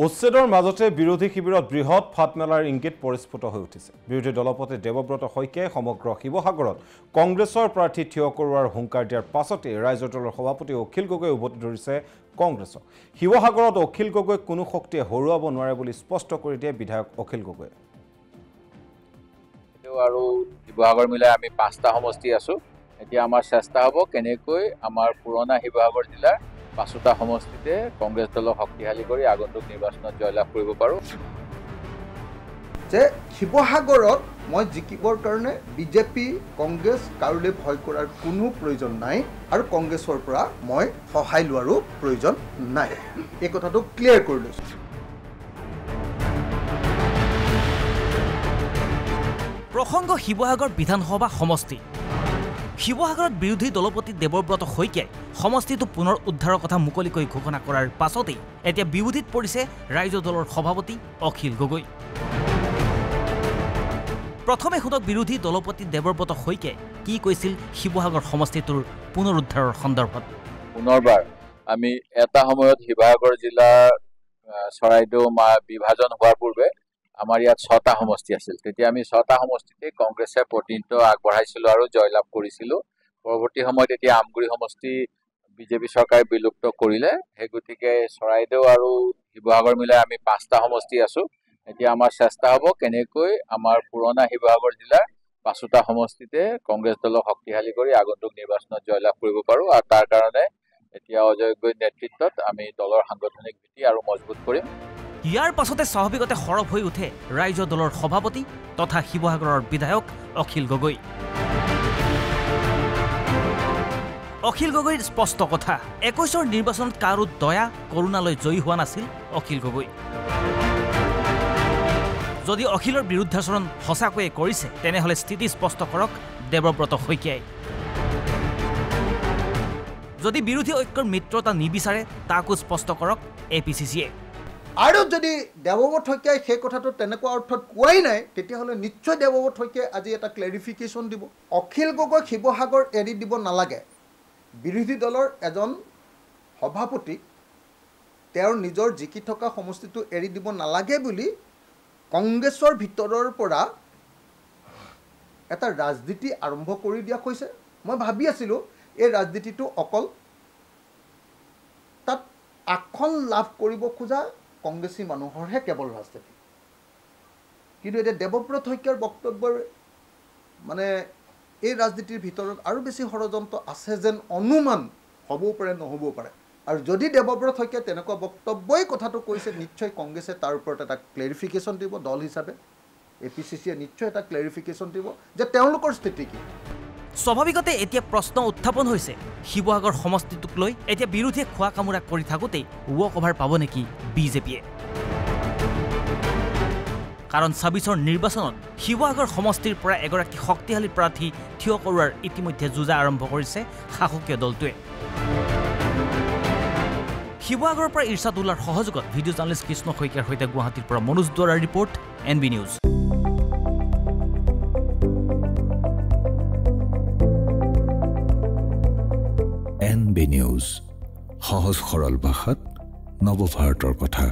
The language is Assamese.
উচ্ছেদৰ মাজতে বিৰোধী শিবিৰত বৃহৎ ফাটমেলাৰ ইংগিত পৰিস্ফুট হৈ উঠিছে। বিৰোধী দলপতি দেৱব্ৰত শইকীয়াই সমগ্ৰ শিৱসাগৰত কংগ্ৰেছৰ প্ৰাৰ্থী থিয় কৰোৱাৰ হুংকাৰ দিয়াৰ পাছতে ৰাইজৰ দলৰ সভাপতি অখিল গগৈ উভতি ধৰিছে কংগ্ৰেছক। শিৱসাগৰত অখিল গগৈক কোনো শক্তিয়ে হৰুৱাব নোৱাৰে বুলি স্পষ্ট কৰি দিয়ে বিধায়ক অখিল গগৈ। আৰু শিৱসাগৰ মিলাই আমি 5টা সমষ্টি আছো। এতিয়া আমাৰ চেষ্টা হ'ব কেনেকৈ আমাৰ পুৰণা শিৱসাগৰ জিলাৰ 5টা সমষ্টিতে কংগ্ৰেছ দলক শক্তিশালী কৰি আগন্তুক নিৰ্বাচনত জয়লাভ কৰিব পাৰো। যে শিৱসাগৰত মই জিকিবৰ কাৰণে বিজেপি কংগ্ৰেছ কাৰোলৈ ভয় কৰাৰ কোনো প্ৰয়োজন নাই আৰু কংগ্ৰেছৰ পৰা মই সহায় লোৱাৰো প্ৰয়োজন নাই। এই কথাটো ক্লিয়াৰ কৰি লৈছো। প্ৰসংগ শিৱসাগৰ বিধানসভা সমষ্টি। শিৱসাগৰত বিৰোধী দলপতি দেৱব্ৰত শইকীয়াই সমষ্টিটো পুনৰ উদ্ধাৰৰ কথা মুকলিকৈ ঘোষণা কৰাৰ পাছতেই এতিয়া বিৰোধীত পৰিছে ৰাইজৰ দলৰ সভাপতি অখিল গগৈ। প্ৰথমে শুনক বিৰোধী দলপতি দেৱব্ৰত শইকীয়াই কি কৈছিল শিৱসাগৰ সমষ্টিটোৰ পুনৰুদ্ধাৰৰ সন্দৰ্ভত। পুনৰবাৰ আমি এটা সময়ত শিৱসাগৰ জিলাৰ চৰাইদেউ বিভাজন হোৱাৰ পূৰ্বে আমাৰ ইয়াত 6টা সমষ্টি আছিল। তেতিয়া আমি 6টা সমষ্টিতে কংগ্ৰেছে প্ৰতিনিধিত্ব আগবঢ়াইছিলো আৰু জয়লাভ কৰিছিলো। পৰৱৰ্তী সময়ত এতিয়া আমগুৰি সমষ্টি বিজেপি চৰকাৰে বিলুপ্ত কৰিলে। সেই গতিকে চৰাইদেউ আৰু শিৱসাগৰ মিলাই আমি 5টা সমষ্টি আছো। এতিয়া আমাৰ চেষ্টা হ'ব কেনেকৈ আমাৰ পুৰণা শিৱসাগৰ জিলাৰ 5টা সমষ্টিতে কংগ্ৰেছ দলক শক্তিশালী কৰি আগন্তুক নিৰ্বাচনত জয়লাভ কৰিব পাৰো আৰু তাৰ কাৰণে এতিয়া অজয় গগৈৰ নেতৃত্বত আমি দলৰ সাংগঠনিক ভিত্তি আৰু মজবুত কৰিম। ইয়াৰ পাছতে স্বাভাৱিকতে সৰব হৈ উঠে ৰাইজৰ দলৰ সভাপতি তথা শিৱসাগৰৰ বিধায়ক অখিল গগৈ। অখিল গগৈৰ স্পষ্ট কথা, 21ৰ নিৰ্বাচনত কাৰো দয়া কৰোণালৈ জয়ী হোৱা নাছিল অখিল গগৈ। যদি অখিলৰ বিৰুদ্ধাচৰণ সঁচাকৈয়ে কৰিছে তেনেহ'লে স্থিতি স্পষ্ট কৰক দেৱব্ৰত শইকীয়াই। যদি বিৰোধী ঐক্যৰ মিত্ৰতা নিবিচাৰে তাকো স্পষ্ট কৰক APCCয়ে। আৰু যদি দেৱব্ৰত শইকীয়াই সেই কথাটো তেনেকুৱা অৰ্থত কোৱাই নাই তেতিয়াহ'লে নিশ্চয় দেৱব্ৰত শইকীয়াই আজি এটা ক্লেৰিফিকেশ্যন দিব। অখিল গগৈ শিৱসাগৰ এৰি দিব নালাগে। বিৰোধী দলৰ এজন সভাপতি তেওঁৰ নিজৰ জিকি থকা সমষ্টিটো এৰি দিব নালাগে বুলি কংগ্ৰেছৰ ভিতৰৰ পৰা এটা ৰাজনীতি আৰম্ভ কৰি দিয়া হৈছে। মই ভাবি আছিলোঁ এই ৰাজনীতিটো অকল তাত আসন লাভ কৰিব খোজা কংগ্ৰেছী মানুহৰহে কেৱল ৰাজনীতি। কিন্তু এতিয়া দেৱব্ৰত শইকীয়াৰ বক্তব্যৰ মানে এই ৰাজনীতিৰ ভিতৰত আৰু বেছি ষড়যন্ত্ৰ আছে যেন অনুমান হ'বও পাৰে নহ'বও পাৰে। আৰু যদি দেৱব্ৰত শইকীয়াই তেনেকুৱা বক্তব্যই কথাটো কৈছে নিশ্চয় কংগ্ৰেছে তাৰ ওপৰত এটা ক্লেৰিফিকেশ্যন দিব। দল হিচাপে APCCয়ে নিশ্চয় এটা ক্লেৰিফিকেশ্যন দিব যে তেওঁলোকৰ স্থিতি কি। স্বাভাৱিকতে এতিয়া প্ৰশ্ন উত্থাপন হৈছে শিৱসাগৰ সমষ্টিটোক লৈ এতিয়া বিৰোধীয়ে খোৱা কামোৰা কৰি থাকোঁতেই ৱক অভাৰ পাব নেকি বিজেপিয়ে। কাৰণ 26ৰ নিৰ্বাচনত শিৱসাগৰ সমষ্টিৰ পৰা এগৰাকী শক্তিশালী প্ৰাৰ্থী থিয় কৰোৱাৰ ইতিমধ্যে যুঁজা আৰম্ভ কৰিছে শাসকীয় দলটোৱে। শিৱসাগৰৰ পৰা ইৰছাদ উল্লাৰ সহযোগত ভিডিঅ' জাৰ্নেলিষ্ট কৃষ্ণ শইকীয়াৰ সৈতে গুৱাহাটীৰ পৰা মনোজ দুৱাৰাৰ report NB news. NB news, সহজ সৰল ভাষাত নৱভাৰতৰ কথা।